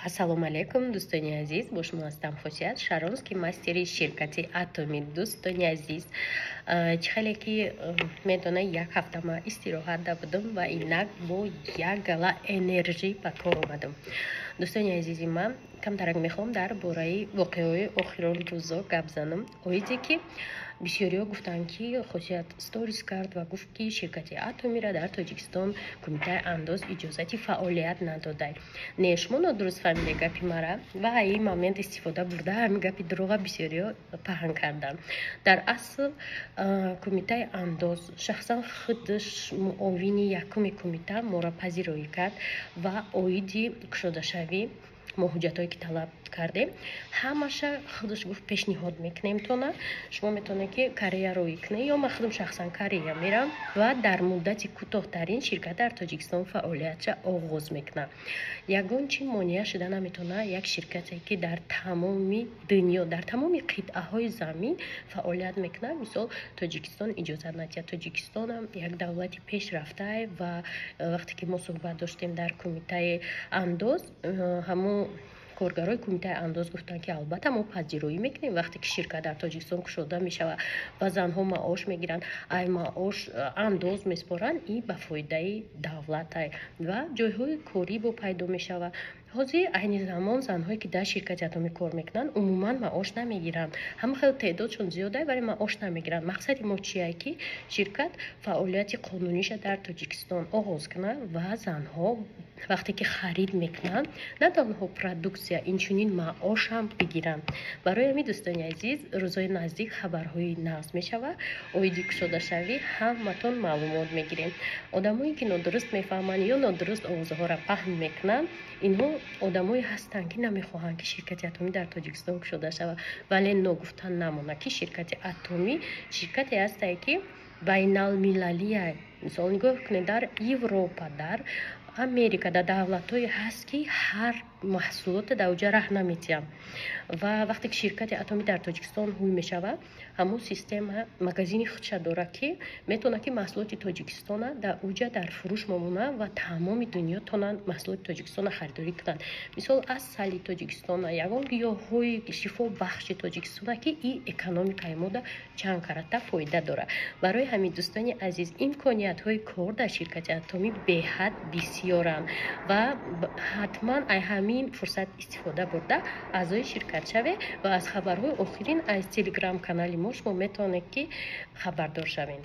ассалому алейкум, дӯстони азиз, бо шумо ҳастам Хусият Шаронский, мастери ширкати Atomi. Дӯстони азиз, чӣ хеле ки медонед, як ҳафта ман истироҳатда будам ва инак бо як гала энержӣ ба кор омадам. Дӯстони азизи ман, камтарак мехоҳам дар бораи воқеаҳои охирони рӯзо гап занам. Оиде ки бисёриҳо гуфтанд ки Хусият сторис кард ва гуфт ки ширкати Атомира дар Тоҷикистон кумитаи андоз иҷозати фаъолият надодааст. Не, шумо нодуруст фаҳмиде гапи мара ва ин момент истифода бурда ҳамин гапи дурӯға бисёриҳо паҳн карданд. Дар асл кумитаи андоз шахсан худаш муовини якуми кумита моро пазироӣ кард ва оиди кушодашавӣ мо ҳуҷҷатое ки талаб кардем ҳамаша худаш гуфт пешниҳод мекунем тона шумо метавонед ки Корея роӣ кунед ё ман худам шахсан Корея мерам ва дар муддати кӯтоҳтарин ширкат дар Тоҷикистон фаъолиятша оғоз мекунад. Ягон чӣ монеа шуда наметавонад як ширкате ки дар тамоми дунё дар тамоми қитъаҳои замин фаъолият мекунад мисол Тоҷикистон иҷозат надиҳад. Тоҷикистон як давлати пешрафтае ва вақте ки мо суҳбат доштем дар кумитаи андоз ҳамун коргарои кумитаи андоз гуфтанд ки албатта мо пазироӣ мекунем вақте ки ширкат дар Тоҷикистон кушода мешавад ва занҳо маош мегиранд, ай маош андоз меспоранд, ин ба фоидаи давлате ва ҷойҳои корӣ бо пайдо мешавад. ҳозир айни замон занҳое ки дар ширкати Атоми кор мекунанд умуман маош намегиранд. ҳама хел теъдодшон зиёда, вале маош намегиранд. мақсади мо чие ки ширкат фаъолияти қонуниша дар Тоҷикистон оғоз кунад ва занҳо вақте ки харид мекунанд на танҳо продуксия инчунин маош ҳам бигиранд. барои ҳамин дӯстони азиз, рӯзҳои наздик хабарҳои нағз мешавад, оиди кушодашавӣ ҳаматон маълумот мегирем. одамое ки нодуруст мефаҳманд ё нодуруст овозҳоро паҳн мекунанд, инҳо одамое ҳастанд ки намехоҳанд ки ширкати Атоми дар Тоҷикистон кушода шавад, вале ногуфта намонад ки ширкати Атоми ширкате ҳастае ки байналмилалие. мисол нигоҳ кунед, дар Европа, дар Америка, дар давлатҳое ҳаст ки ҳар маҳсулоте дар уҷа раҳ наметиҳанд ва вақте ки ширкати Атоми дар Тоҷикистон ҳуй мешавад, ҳамун система магазини худша дорад ки метавонад ки маҳсулоти Тоҷикистона дар уҷа дар фурӯш момонад ва тамоми дунё тонанд маҳсулоти Тоҷикистона харидорӣ кунанд. мисол асали Тоҷикистона, ягон гиёҳҳои шифобахши Тоҷикистона ки ин экономикаи мода чанд карата фоида дорад. барои ҳамин дӯстони азиз, имкониятҳои кор дар ширкати Атоми беҳад бисёранд ва ҳатман ай ҳамин фурсат истифода бурда аъзои ширкат шавед ва аз хабарҳои охирин аз телеграм канали мо шумо метавонед ки хабардор шавед.